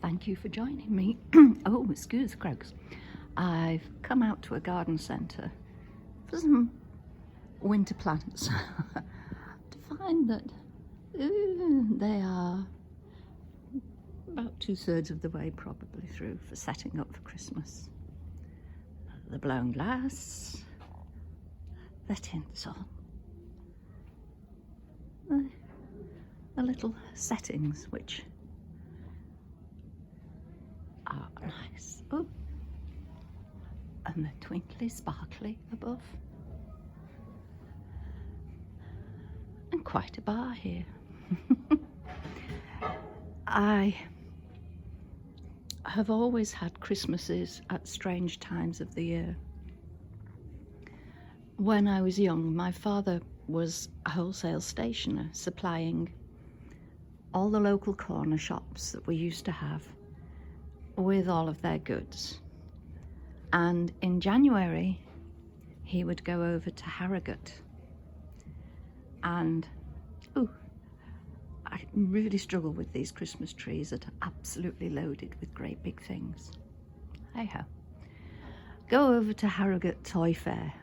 Thank you for joining me. Oh, excuse the croaks. I've come out to a garden centre for some winter plants to find that they are about 2/3 of the way probably through for setting up for Christmas. The blown glass, the tinsel, the little settings which are nice. Oh, and the twinkly sparkly above. And quite a bar here. I have always had Christmases at strange times of the year. When I was young, my father was a wholesale stationer supplying all the local corner shops that we used to have with all of their goods. And in January, he would go over to Harrogate and, I really struggle with these Christmas trees that are absolutely loaded with great big things. Hey-ho. Go over to Harrogate Toy Fair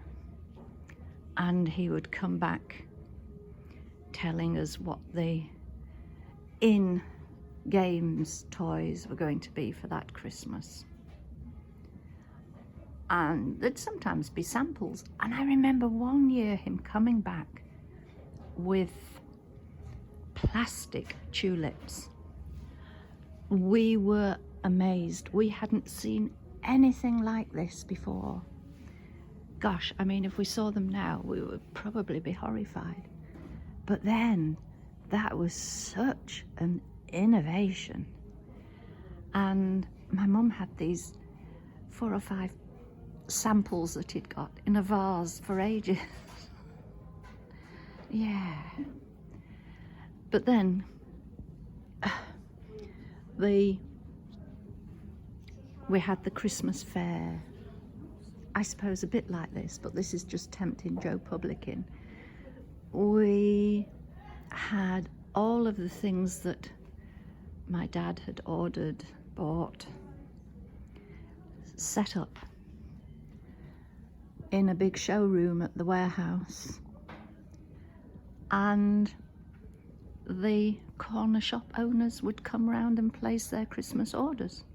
and he would come back telling us what the in-games toys were going to be for that Christmas. And there'd sometimes be samples. And I remember one year him coming back with plastic tulips. We were amazed. We hadn't seen anything like this before. Gosh, I mean, if we saw them now, we would probably be horrified. But then, that was such an innovation. And my mum had these 4 or 5 samples that he'd got in a vase for ages. Yeah. But then we had the Christmas fair, I suppose a bit like this, but this is just tempting Joe Publican. We had all of the things that my dad had ordered, bought, set up in a big showroom at the warehouse, and the corner shop owners would come round and place their Christmas orders.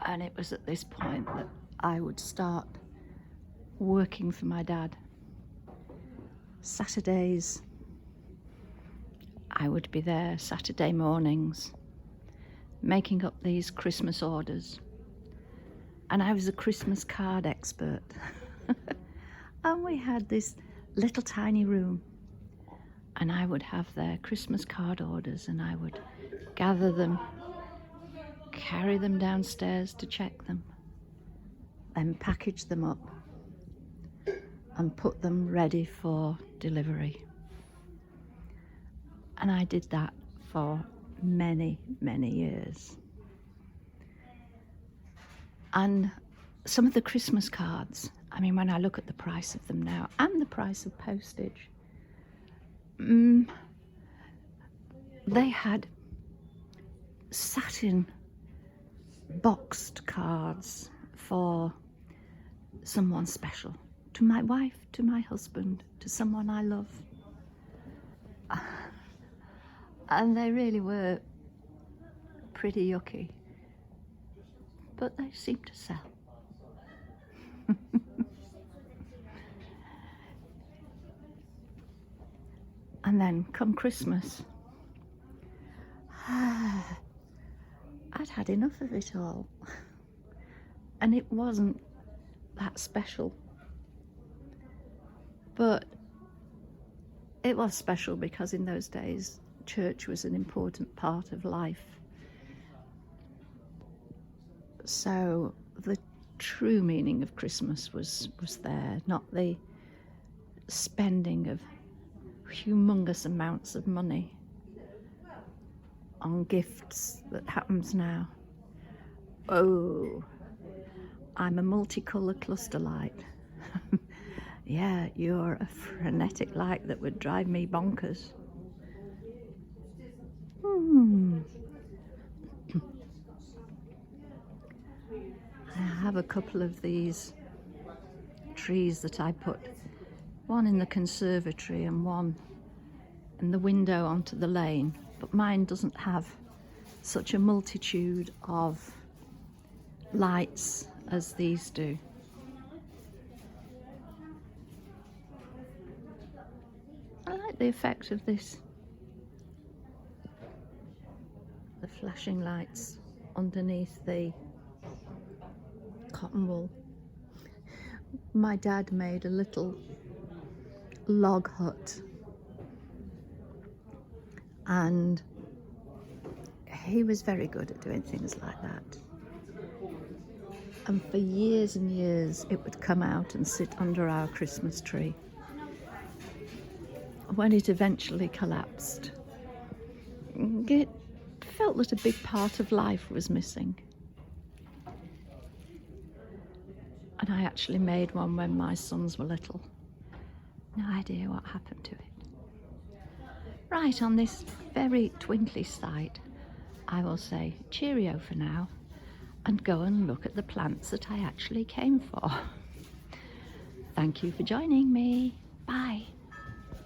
And it was at this point that I would start working for my dad. Saturdays, I would be there Saturday mornings, making up these Christmas orders. And I was a Christmas card expert. And we had this little tiny room, and I would have their Christmas card orders, and I would gather them, carry them downstairs to check them, then package them up and put them ready for delivery. And I did that for many, many years. And some of the Christmas cards, I mean, when I look at the price of them now and the price of postage, they had satin boxed cards for someone special, to my wife, to my husband, to someone I love. And they really were pretty yucky, but they seemed to sell. And then come Christmas, I'd had enough of it all. And it wasn't that special. But it was special because in those days, church was an important part of life. So the true meaning of Christmas was there, not the spending of humongous amounts of money on gifts that happens now. Oh, I'm a multicolour cluster light. Yeah, you're a frenetic light that would drive me bonkers. have a couple of these trees that I put, one in the conservatory and one in the window onto the lane, but mine doesn't have such a multitude of lights as these do. I like the effect of this, the flashing lights underneath the cotton wool. My dad made a little log hut, and he was very good at doing things like that. And for years and years it would come out and sit under our Christmas tree. When it eventually collapsed, it felt that a big part of life was missing. And I actually made one when my sons were little. No idea what happened to it. Right, on this very twinkly side, I will say cheerio for now and go and look at the plants that I actually came for. Thank you for joining me. Bye.